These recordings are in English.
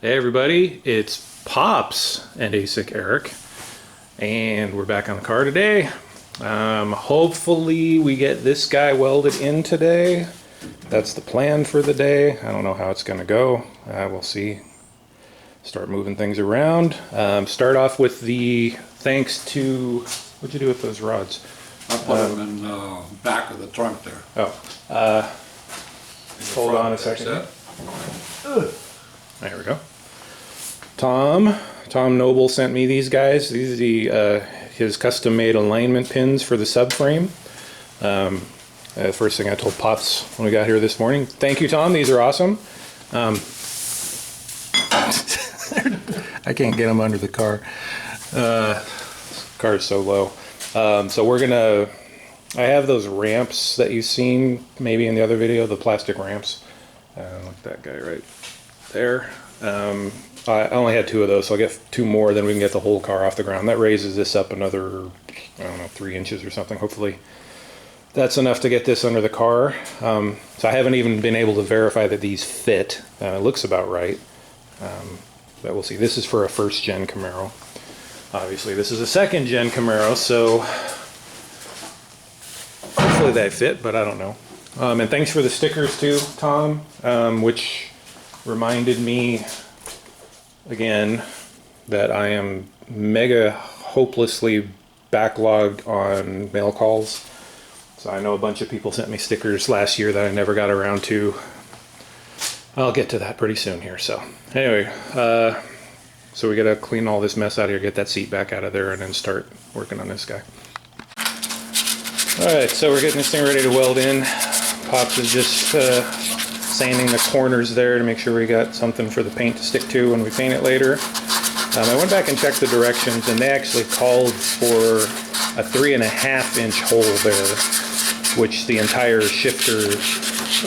Hey everybody, it's Pops and ASIC Eric, and we're back on the car today. Hopefully we get this guy welded in today. That's the plan for the day. I don't know how it's going to go. We'll see. Start moving things around. Start off with the thanks to, what'd you do with those rods? I put them in the back of the trunk there. Oh, hold on a second. There we go. Tom Noble sent me these guys. These are his custom-made alignment pins for the subframe. The first thing I told Pops when we got here this morning. Thank you, Tom. These are awesome. I can't get them under the car. This car is so low. So we're gonna. I have those ramps that you've seen maybe in the other video, the plastic ramps. Like that guy right there. I only had 2 of those, so I'll get 2 more, then we can get the whole car off the ground. That raises this up another, I don't know, 3 inches or something. Hopefully that's enough to get this under the car. So I haven't even been able to verify that these fit. It looks about right, but we'll see. This is for a first-gen Camaro. Obviously this is a second-gen Camaro, so hopefully they fit, but I don't know. And thanks for the stickers too, Tom, which reminded me again that I am mega hopelessly backlogged on mail calls. So I know a bunch of people sent me stickers last year that I never got around to. I'll get to that pretty soon here. So anyway, so we gotta clean all this mess out of here, get that seat back out of there, and then start working on this guy. Alright, so we're getting this thing ready to weld in. Pops is just sanding the corners there to make sure we got something for the paint to stick to when we paint it later. I went back and checked the directions, and they actually called for a 3.5-inch hole there, which the entire shifter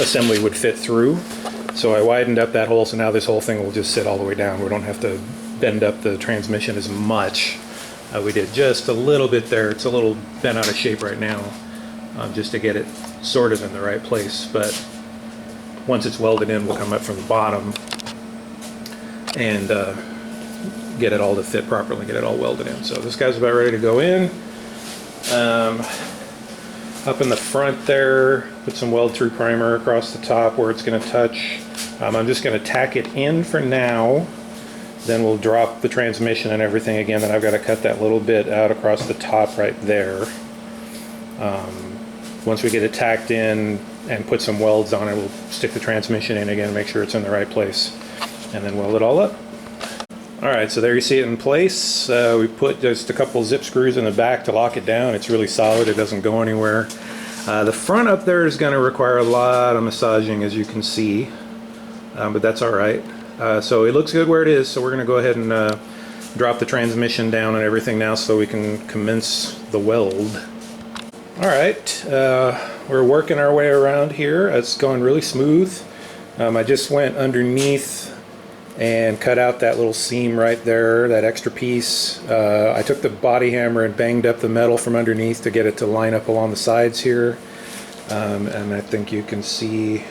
assembly would fit through. So I widened up that hole, so now this whole thing will just sit all the way down. We don't have to bend up the transmission as much. We did just a little bit there. It's a little bent out of shape right now, just to get it sort of in the right place. But once it's welded in, we'll come up from the bottom and get it all to fit properly, get it all welded in. So this guy's about ready to go in. Up in the front there, put some weld-through primer across the top where it's going to touch. I'm just going to tack it in for now. Then we'll drop the transmission and everything again. Then I've got to cut that little bit out across the top right there. Once we get it tacked in and put some welds on it, we'll stick the transmission in again, make sure it's in the right place, and then weld it all up. Alright, so there you see it in place. We put just a couple zip screws in the back to lock it down. It's really solid, it doesn't go anywhere. The front up there is going to require a lot of massaging, as you can see, but that's alright. So it looks good where it is, so we're going to go ahead and drop the transmission down and everything now so we can commence the weld. Alright, we're working our way around here. It's going really smooth. I just went underneath and cut out that little seam right there, that extra piece. I took the body hammer and banged up the metal from underneath to get it to line up along the sides here. And I think you can see,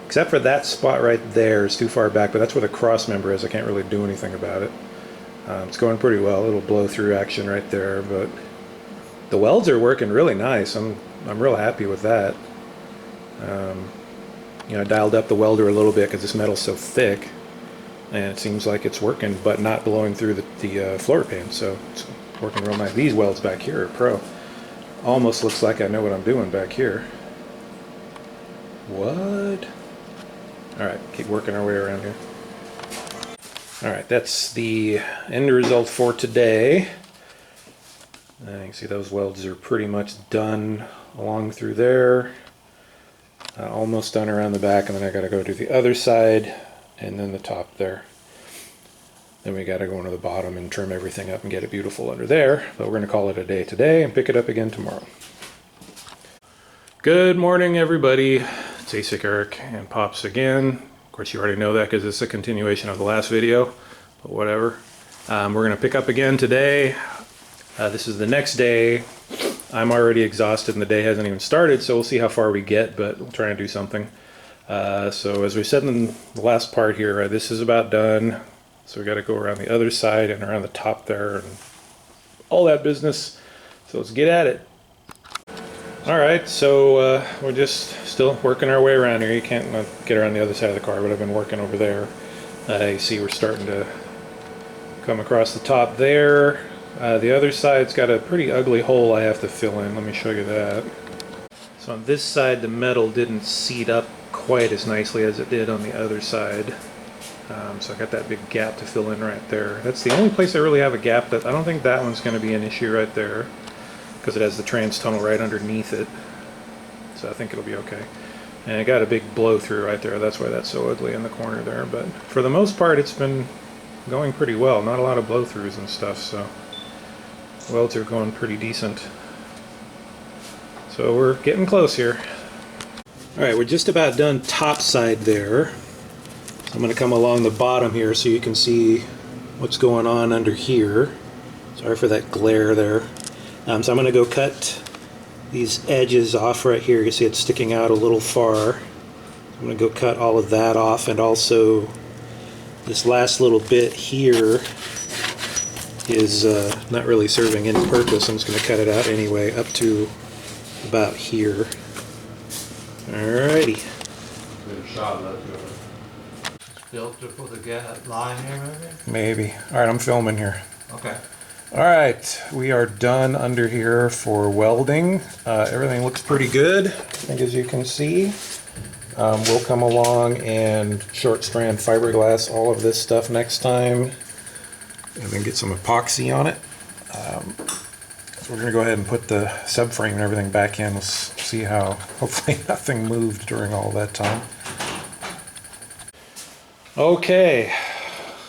except for that spot right there, it's too far back, but that's where the cross member is. I can't really do anything about it. It's going pretty well, a little blow through action right there, but the welds are working really nice. I'm real happy with that. You know, I dialed up the welder a little bit because this metal's so thick, and it seems like it's working, but not blowing through the floor pan. So it's working real nice. These welds back here are pro. Almost looks like I know what I'm doing back here. What? All right, keep working our way around here. All right, that's the end result for today. You can see those welds are pretty much done along through there. Almost done around the back, and then I got to go to the other side and then the top there. Then we got to go into the bottom and trim everything up and get it beautiful under there. But we're going to call it a day today and pick it up again tomorrow. Good morning, everybody. It's ASIC Eric and Pops again. Of course, you already know that because it's a continuation of the last video, but whatever. We're going to pick up again today. This is the next day. I'm already exhausted and the day hasn't even started, so we'll see how far we get, but we'll try and do something. So as we said in the last part here, this is about done. So we got to go around the other side and around the top there and all that business. So let's get at it. All right, so we're just still working our way around here. You can't get around the other side of the car, but I've been working over there. You see we're starting to come across the top there. The other side's got a pretty ugly hole I have to fill in. Let me show you that. So on this side, the metal didn't seat up quite as nicely as it did on the other side. So I got that big gap to fill in right there. That's the only place I really have a gap. That I don't think that one's going to be an issue right there, because it has the trans tunnel right underneath it. So I think it'll be okay. And I got a big blow through right there. That's why that's so ugly in the corner there. But for the most part, it's been going pretty well. Not a lot of blow throughs and stuff, so welds are going pretty decent. So we're getting close here. All right, we're just about done top side there. So I'm going to come along the bottom here so you can see what's going on under here. Sorry for that glare there. So I'm going to go cut these edges off right here. You see it's sticking out a little far. I'm going to go cut all of that off, and also this last little bit here is not really serving any purpose. I'm just going to cut it out anyway up to about here. Alrighty. Filter for the line here, Maybe. Alright, I'm filming here. Okay. Alright, we are done under here for welding. Everything looks pretty good, I think, as you can see. We'll come along and short strand fiberglass all of this stuff next time, and then get some epoxy on it. So we're going to go ahead and put the subframe and everything back in. We'll see how, hopefully nothing moved during all that time. Okay,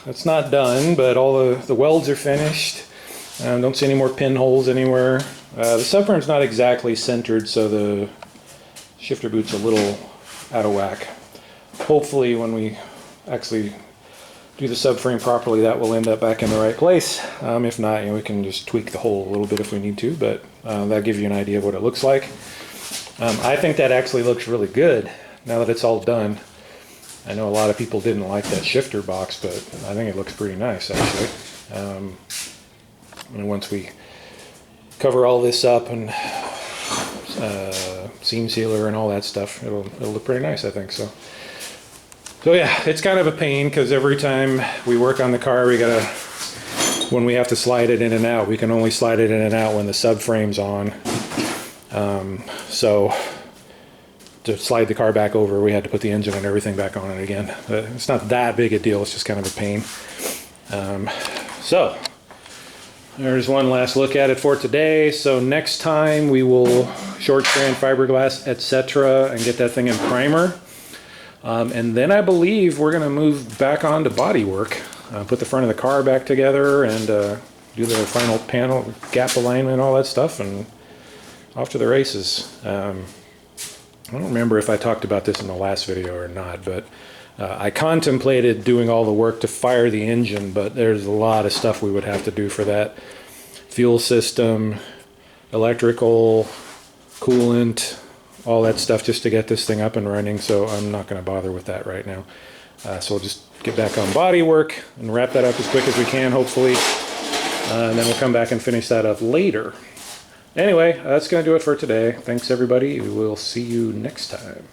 that's not done, but all the welds are finished. Don't see any more pinholes anywhere. The subframe's not exactly centered, so the shifter boot's a little out of whack. Hopefully when we actually do the subframe properly, that will end up back in the right place. If not, we can just tweak the hole a little bit if we need to, but that'll give you an idea of what it looks like. I think that actually looks really good now that it's all done. I know a lot of people didn't like that shifter box, but I think it looks pretty nice actually. And once we cover all this up and seam sealer and all that stuff, it'll look pretty nice, I think. So yeah, it's kind of a pain because every time we work on the car, when we have to slide it in and out, we can only slide it in and out when the subframe's on. So to slide the car back over, we had to put the engine and everything back on it again. It's not that big a deal, it's just kind of a pain. So there's one last look at it for today. So next time we will short strand fiberglass, etc., and get that thing in primer. And then I believe we're going to move back on to body work. Put the front of the car back together and do the final panel, gap alignment, all that stuff, and off to the races. I don't remember if I talked about this in the last video or not, but I contemplated doing all the work to fire the engine, but there's a lot of stuff we would have to do for that. Fuel system, electrical, coolant, all that stuff just to get this thing up and running, so I'm not going to bother with that right now. So we'll just get back on body work and wrap that up as quick as we can, hopefully, and then we'll come back and finish that up later. Anyway, that's going to do it for today. Thanks everybody. We'll see you next time.